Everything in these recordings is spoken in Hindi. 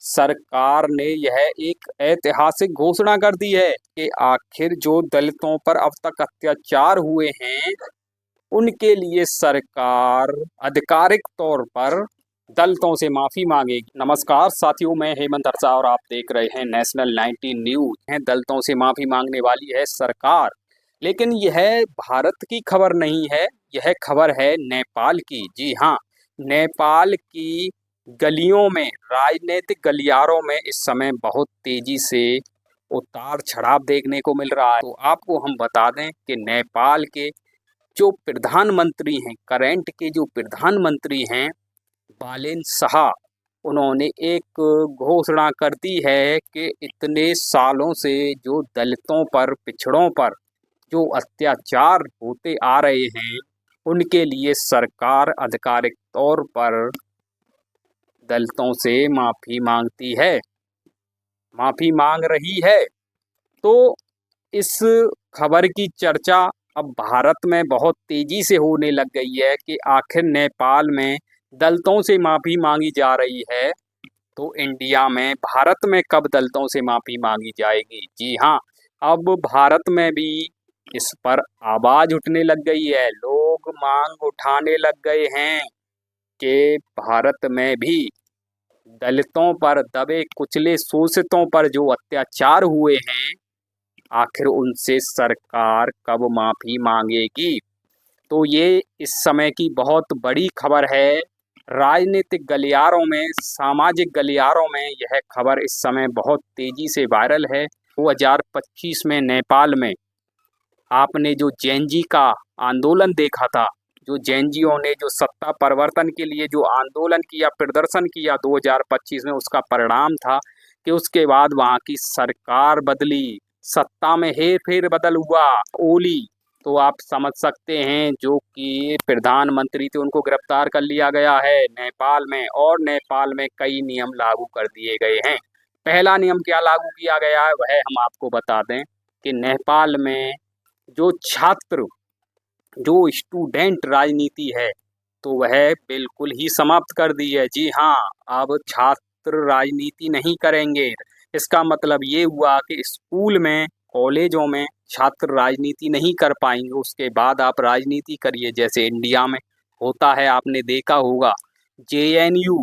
सरकार ने यह एक ऐतिहासिक घोषणा कर दी है कि आखिर जो दलितों पर अब तक अत्याचार हुए हैं उनके लिए सरकार आधिकारिक तौर पर दलितों से माफी मांगेगी। नमस्कार साथियों, मैं हेमंत हर्षा और आप देख रहे हैं नेशनल 19 न्यूज। दलितों से माफी मांगने वाली है सरकार, लेकिन यह भारत की खबर नहीं है, यह खबर है नेपाल की। जी हाँ, नेपाल की गलियों में, राजनीतिक गलियारों में इस समय बहुत तेजी से उतार चढ़ाव देखने को मिल रहा है। तो आपको हम बता दें कि नेपाल के जो प्रधानमंत्री हैं, करंट के जो प्रधानमंत्री हैं बालेन शाह, उन्होंने एक घोषणा कर दी है कि इतने सालों से जो दलितों पर, पिछड़ों पर जो अत्याचार होते आ रहे हैं उनके लिए सरकार आधिकारिक तौर पर दलितों से माफी मांगती है, माफी मांग रही है। तो इस खबर की चर्चा अब भारत में बहुत तेजी से होने लग गई है कि आखिर नेपाल में दलितों से माफी मांगी जा रही है, तो इंडिया में, भारत में कब दलितों से माफी मांगी जाएगी। जी हाँ, अब भारत में भी इस पर आवाज उठने लग गई है, लोग मांग उठाने लग गए हैं कि भारत में भी दलितों पर, दबे कुचले शोषितों पर जो अत्याचार हुए हैं आखिर उनसे सरकार कब माफी मांगेगी। तो ये इस समय की बहुत बड़ी खबर है। राजनीतिक गलियारों में, सामाजिक गलियारों में यह खबर इस समय बहुत तेजी से वायरल है। 2025 में नेपाल में आपने जो जेनजी का आंदोलन देखा था, जो जेनजियों ने जो सत्ता परिवर्तन के लिए जो आंदोलन किया, प्रदर्शन किया 2025 में, उसका परिणाम था कि उसके बाद वहाँ की सरकार बदली, सत्ता में हेर फेर बदल हुआ, ओली। तो आप समझ सकते हैं जो कि प्रधानमंत्री थे उनको गिरफ्तार कर लिया गया है नेपाल में, और नेपाल में कई नियम लागू कर दिए गए हैं। पहला नियम क्या लागू किया गया है वह हम आपको बता दें कि नेपाल में जो छात्र, जो स्टूडेंट राजनीति है तो वह बिल्कुल ही समाप्त कर दी है। जी हाँ, अब छात्र राजनीति नहीं करेंगे। इसका मतलब ये हुआ कि स्कूल में, कॉलेजों में छात्र राजनीति नहीं कर पाएंगे, उसके बाद आप राजनीति करिए, जैसे इंडिया में होता है। आपने देखा होगा जेएनयू,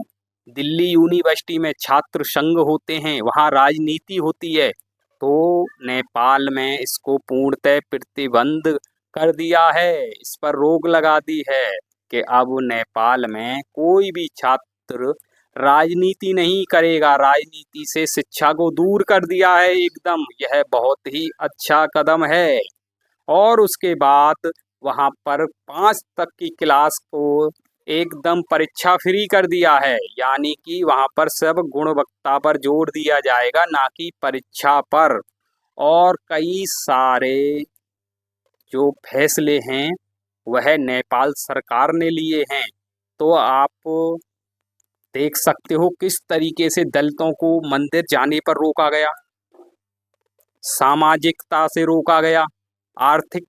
दिल्ली यूनिवर्सिटी में छात्र संघ होते हैं, वहाँ राजनीति होती है। तो नेपाल में इसको पूर्णतः प्रतिबंध कर दिया है, इस पर रोक लगा दी है कि अब नेपाल में कोई भी छात्र राजनीति नहीं करेगा, राजनीति से शिक्षा को दूर कर दिया है एकदम। यह बहुत ही अच्छा कदम है। और उसके बाद वहाँ पर 5 तक की क्लास को एकदम परीक्षा फ्री कर दिया है, यानी कि वहाँ पर सब गुणवत्ता पर जोर दिया जाएगा, ना कि परीक्षा पर। और कई सारे जो फैसले हैं वह नेपाल सरकार ने लिए हैं। तो आप देख सकते हो किस तरीके से दलितों को मंदिर जाने पर रोका गया, सामाजिकता से रोका गया, आर्थिक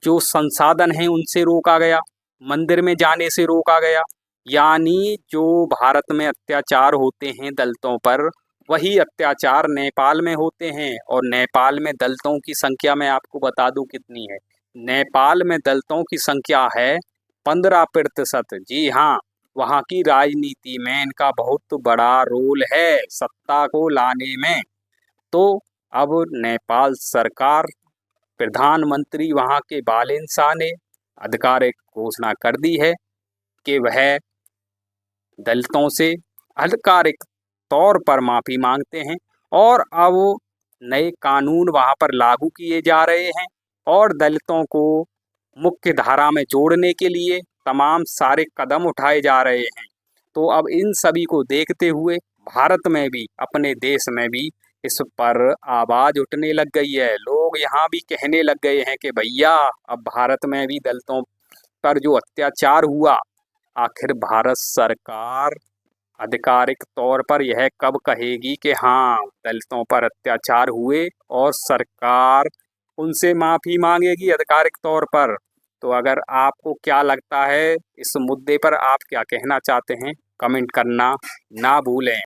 जो संसाधन हैं उनसे रोका गया, मंदिर में जाने से रोका गया। यानी जो भारत में अत्याचार होते हैं दलितों पर, वही अत्याचार नेपाल में होते हैं। और नेपाल में दलितों की संख्या मैं आपको बता दूं कितनी है। नेपाल में दलितों की संख्या है 15%। जी हाँ, वहाँ की राजनीति में इनका बहुत बड़ा रोल है सत्ता को लाने में। तो अब नेपाल सरकार, प्रधानमंत्री वहाँ के बालेन शाह ने आधिकारिक घोषणा कर दी है कि वह दलितों से आधिकारिक तौर पर माफी मांगते हैं। और अब नए कानून वहाँ पर लागू किए जा रहे हैं और दलितों को मुख्य धारा में जोड़ने के लिए तमाम सारे कदम उठाए जा रहे हैं। तो अब इन सभी को देखते हुए भारत में भी, अपने देश में भी इस पर आवाज उठने लग गई है। लोग यहाँ भी कहने लग गए हैं कि भैया अब भारत में भी दलितों पर जो अत्याचार हुआ, आखिर भारत सरकार आधिकारिक तौर पर यह कब कहेगी कि हाँ दलितों पर अत्याचार हुए, और सरकार उनसे माफी मांगेगी आधिकारिक तौर पर। तो अगर आपको क्या लगता है इस मुद्दे पर, आप क्या कहना चाहते हैं, कमेंट करना ना भूलें।